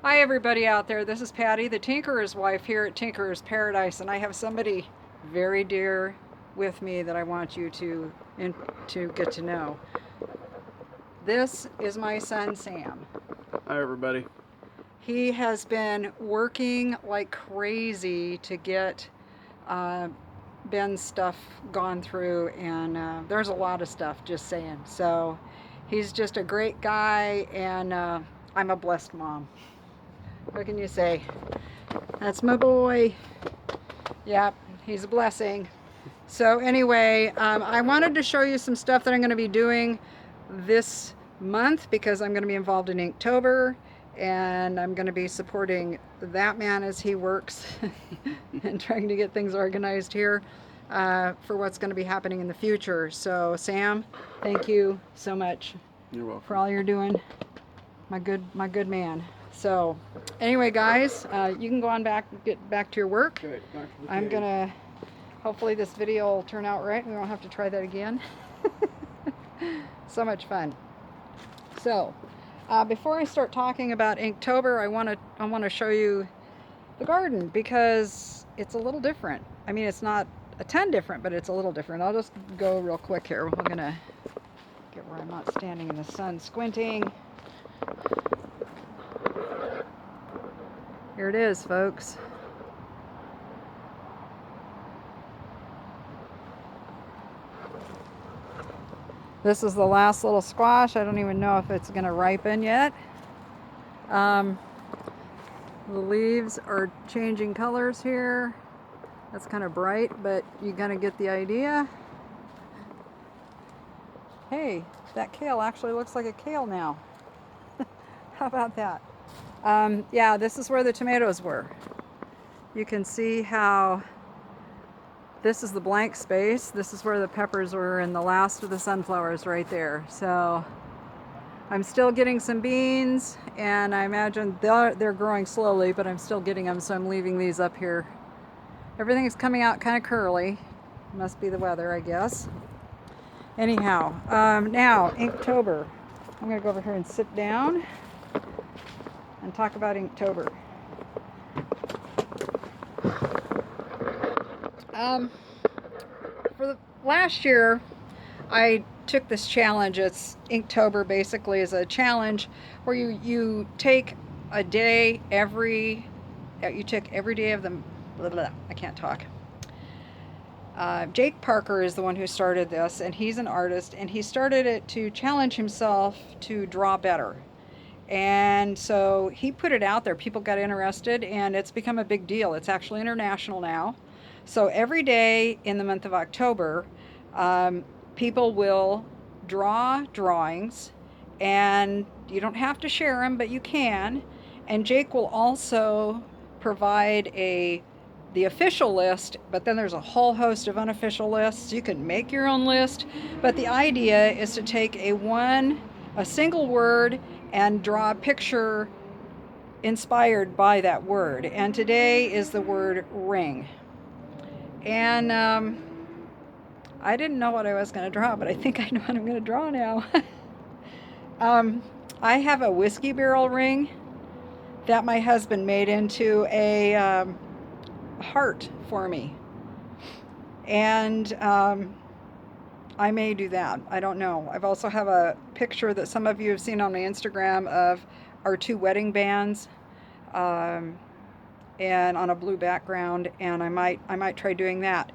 Hi everybody out there, this is Patty, the Tinkerer's wife here at Tinkerer's Paradise, and I have somebody very dear with me that I want you to get to know. This is my son Sam. Hi everybody. He has been working like crazy to get uh, Ben's stuff gone through, and there's a lot of stuff, just saying. So he's just a great guy, and I'm a blessed mom. What can you say? That's my boy. Yep, he's a blessing. So anyway, I wanted to show you some stuff that I'm going to be doing this month because I'm going to be involved in Inktober, and I'm going to be supporting that man as he works and trying to get things organized here for what's going to be happening in the future. So Sam, thank you so much You're welcome. for all you're doing. My good man. So anyway, guys, you can go on get back to your work. Okay, back to the I'm cave. gonna, hopefully this video will turn out right. We won't have to try that again. So much fun. So before I start talking about Inktober, I want to show you the garden because it's a little different. I mean, it's not a ton different, but it's a little different. I'll just go real quick here. We're gonna get where I'm not standing in the sun squinting. Here it is, folks. This is the last little squash. I don't even know if it's going to ripen yet. The leaves are changing colors here. That's kind of bright, but you kind of get the idea. Hey, that kale actually looks like a kale now. How about that? Yeah, this is where the tomatoes were. You can see how this is the blank space. This is where the peppers were, and the last of the sunflowers right there. So I'm still getting some beans, and I imagine they're growing slowly, but I'm still getting them, so I'm leaving these up here. Everything is coming out kind of curly. Must be the weather, I guess. Anyhow, now Inktober. I'm gonna go over here and sit down and talk about Inktober. For the last year, I took this challenge. It's Inktober, basically is a challenge where you take a day you take every day of the blah, blah, blah, I can't talk. Jake Parker is the one who started this, and he's an artist, and he started it to challenge himself to draw better. And so he put it out there. People got interested, and it's become a big deal. It's actually international now. So every day in the month of October, people will draw drawings, and you don't have to share them, but you can. And Jake will also provide the official list, but then there's a whole host of unofficial lists. You can make your own list, but the idea is to take a single word and draw a picture inspired by that word. And today is the word ring. And I didn't know what I was going to draw, but I think I know what I'm going to draw now. I have a whiskey barrel ring that my husband made into a heart for me. And I may do that. I don't know. I've also have a picture that some of you have seen on my Instagram of our two wedding bands, and on a blue background. And I might try doing that.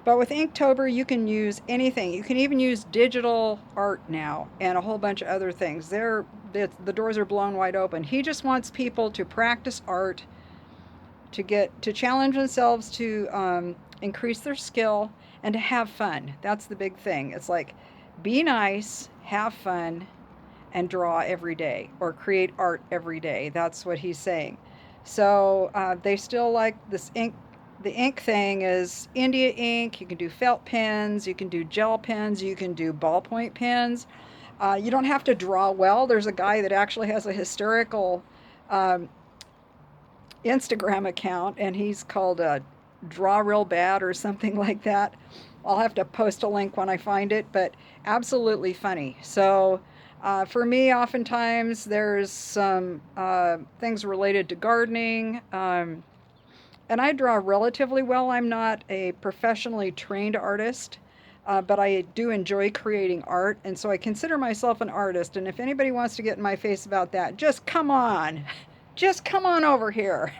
But with Inktober, you can use anything. You can even use digital art now and a whole bunch of other things. The doors are blown wide open. He just wants people to practice art, to challenge themselves, to increase their skill, and to have fun. That's the big thing. It's like, be nice, have fun, and draw every day, or create art every day. That's what he's saying. So they still like this ink. The ink thing is India ink. You can do felt pens, you can do gel pens, you can do ballpoint pens. You don't have to draw well. There's a guy that actually has a hysterical Instagram account, and he's called Draw Real Bad or something like that. I'll have to post a link when I find it, but absolutely funny. So For me, oftentimes there's some things related to gardening. And I draw relatively well. I'm not a professionally trained artist, but I do enjoy creating art, and so I consider myself an artist. And if anybody wants to get in my face about that, just come on. Just come on over here.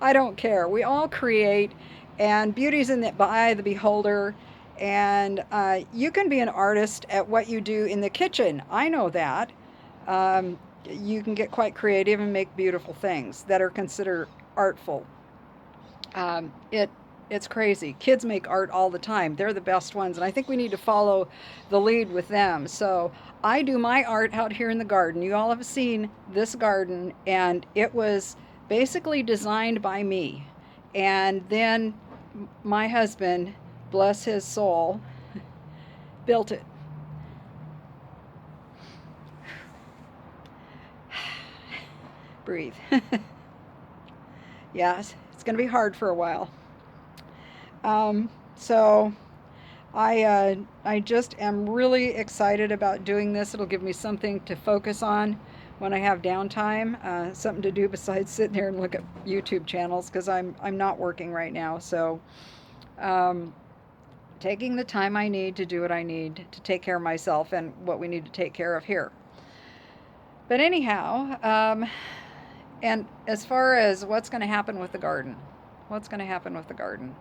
I don't care. We all create, and beauty's in the eye of the beholder. And you can be an artist at what you do in the kitchen. I know that. You can get quite creative and make beautiful things that are considered artful. It it's crazy. Kids make art all the time. They're the best ones, and I think we need to follow the lead with them. So I do my art out here in the garden. You all have seen this garden, and it was basically designed by me. And then my husband, bless his soul, built it. Breathe. Yes, it's going to be hard for a while. So I just am really excited about doing this. It'll give me something to focus on when I have downtime, something to do besides sit there and look at YouTube channels because I'm not working right now. So um, taking the time I need to do what I need to take care of myself and what we need to take care of here. But anyhow, and as far as what's going to happen with the garden, what's going to happen with the garden?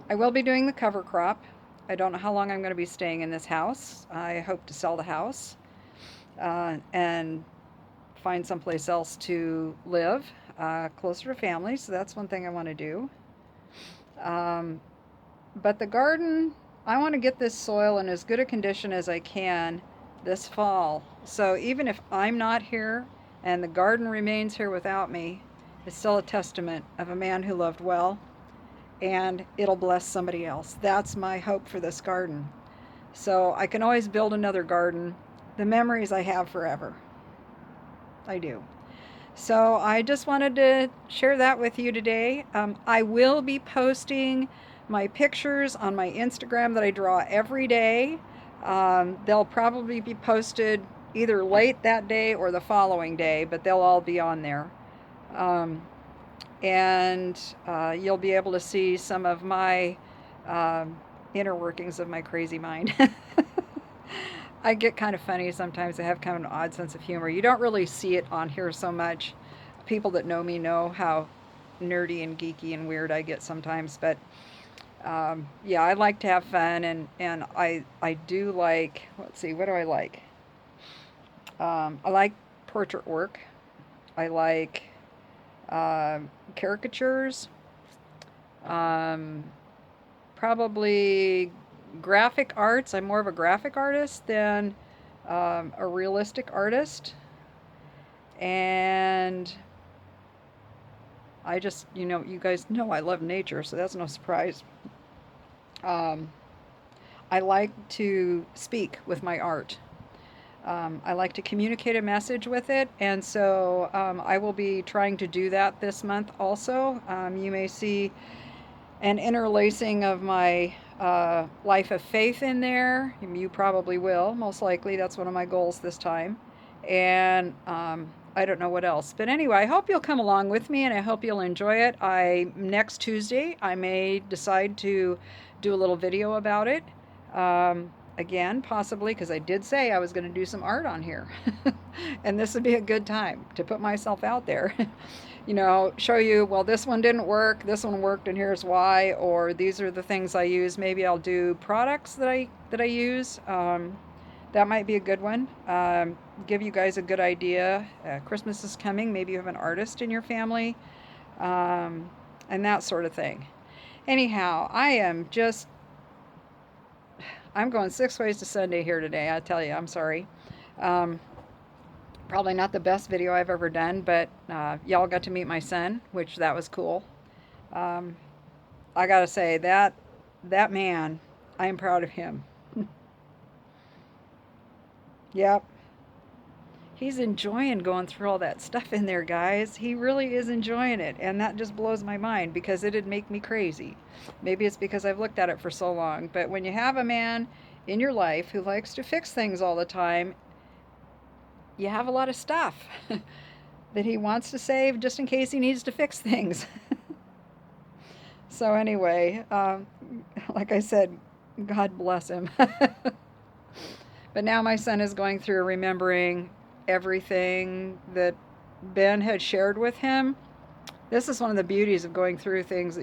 I will be doing the cover crop. I don't know how long I'm going to be staying in this house. I hope to sell the house and find someplace else to live, closer to family. So that's one thing I want to do. Um, but the garden, I want to get this soil in as good a condition as I can this fall. So even if I'm not here and the garden remains here without me, it's still a testament of a man who loved well, and it'll bless somebody else. That's my hope for this garden. So I can always build another garden. The memories I have forever. I do. So I just wanted to share that with you today. I will be posting my pictures on my Instagram that I draw every day. They'll probably be posted either late that day or the following day, but they'll all be on there. Um, and you'll be able to see some of my inner workings of my crazy mind. I get kind of funny sometimes. I have kind of an odd sense of humor. You don't really see it on here so much. People that know me know how nerdy and geeky and weird I get sometimes. But yeah, I like to have fun, and I do like, let's see, what do I like? I like portrait work. I like caricatures. Um, Probably graphic arts. I'm more of a graphic artist than a realistic artist. And I just, you guys know I love nature, so that's no surprise. Um, I like to speak with my art. I like to communicate a message with it, and so I will be trying to do that this month also. You may see an interlacing of my life of faith in there. You probably will, most likely. That's one of my goals this time. And I don't know what else. But anyway, I hope you'll come along with me, and I hope you'll enjoy it. Next Tuesday, I may decide to do a little video about it. Again, possibly, because I did say I was going to do some art on here. And this would be a good time to put myself out there. Show you, well, this one didn't work, this one worked, and here's why, or these are the things I use. Maybe I'll do products that I use. That might be a good one. Give you guys a good idea. Christmas is coming. Maybe you have an artist in your family, and that sort of thing. Anyhow, I'm going 6 ways to Sunday here today. I tell you, I'm sorry. Probably not the best video I've ever done, but y'all got to meet my son, which that was cool. I gotta say, that man, I am proud of him. Yep. He's enjoying going through all that stuff in there, guys. He really is enjoying it, and that just blows my mind because it'd make me crazy. Maybe it's because I've looked at it for so long, but when you have a man in your life who likes to fix things all the time, you have a lot of stuff that he wants to save just in case he needs to fix things. So, anyway, like I said, God bless him. But now my son is going through remembering everything that Ben had shared with him. This is one of the beauties of going through things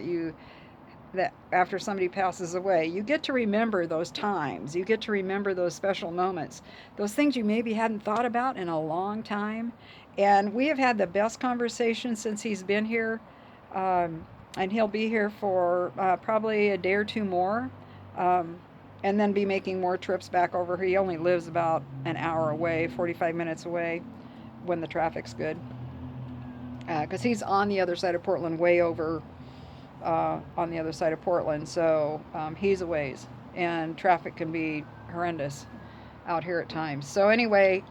that after somebody passes away, you get to remember those times. You get to remember those special moments, those things you maybe hadn't thought about in a long time. And we have had the best conversations since he's been here. And he'll be here for probably a day or two more. And then be making more trips back over. He only lives about an hour away, 45 minutes away when the traffic's good. Because he's on the other side of Portland, way over on the other side of Portland. So he's a ways. And traffic can be horrendous out here at times. So anyway,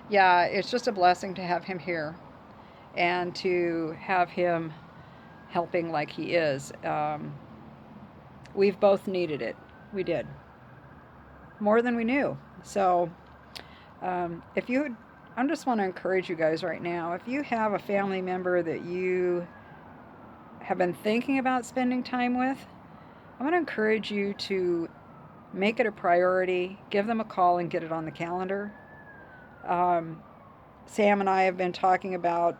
yeah, it's just a blessing to have him here and to have him helping like he is. We've both needed it. We did. More than we knew. So if you, I just want to encourage you guys right now, if you have a family member that you have been thinking about spending time with, I want to encourage you to make it a priority, give them a call and get it on the calendar. Sam and I have been talking about,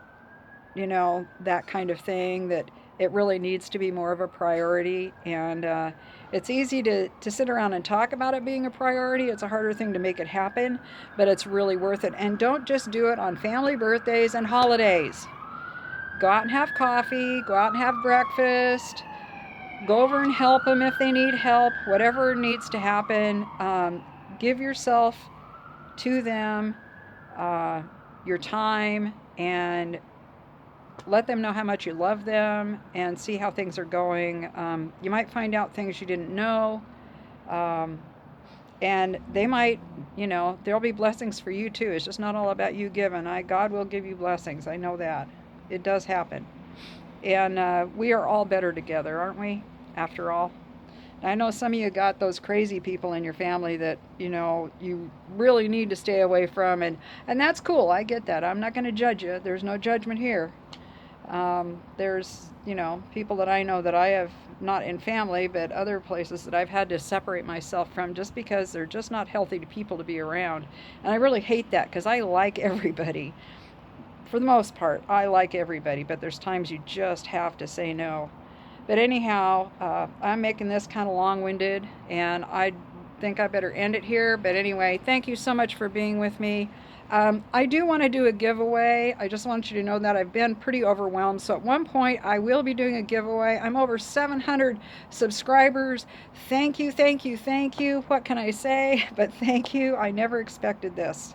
that kind of thing, that it really needs to be more of a priority. And it's easy to sit around and talk about it being a priority. It's a harder thing to make it happen, but it's really worth it. And don't just do it on family birthdays and holidays. Go out and have coffee, go out and have breakfast, go over and help them if they need help, whatever needs to happen. Give yourself to them, your time, and let them know how much you love them and see how things are going. You might find out things you didn't know. And they might, there'll be blessings for you too. It's just not all about you giving. God will give you blessings. I know that. It does happen. And we are all better together, aren't we? After all. I know some of you got those crazy people in your family that, you really need to stay away from. And that's cool. I get that. I'm not going to judge you. There's no judgment here. There's, people that I know that I have, not in family, but other places that I've had to separate myself from just because they're just not healthy to people to be around. And I really hate that because I like everybody. For the most part, I like everybody, but there's times you just have to say no. But anyhow, I'm making this kind of long-winded, and I think I better end it here. But anyway, thank you so much for being with me. I do want to do a giveaway. I just want you to know that I've been pretty overwhelmed. So at one point, I will be doing a giveaway. I'm over 700 subscribers. Thank you, thank you, thank you. What can I say? But thank you. I never expected this.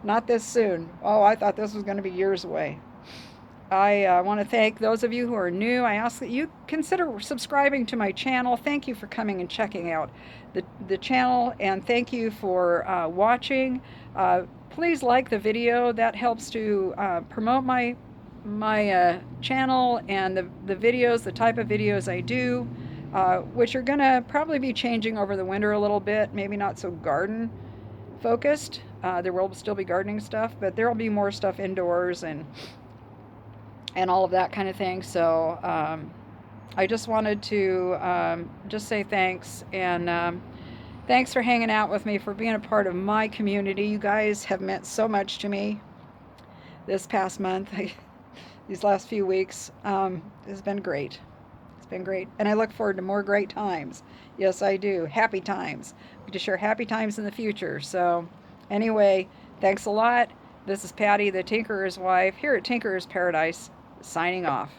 Not this soon. Oh, I thought this was going to be years away. I want to thank those of you who are new. I ask that you consider subscribing to my channel. Thank you for coming and checking out the channel, and thank you for watching. Please like the video. That helps to promote my channel and the videos, the type of videos I do, which are going to probably be changing over the winter a little bit, maybe not so garden focused. There will still be gardening stuff, but there will be more stuff indoors and all of that kind of thing. So I just wanted to just say thanks, and thanks for hanging out with me, for being a part of my community. You guys have meant so much to me this past month. These last few weeks has been great. It's been great, and I look forward to more great times. Yes, I do. Happy times. We to share happy times in the future. So anyway, thanks a lot. This is Patty, the Tinkerer's wife, here at Tinkerer's Paradise, signing off.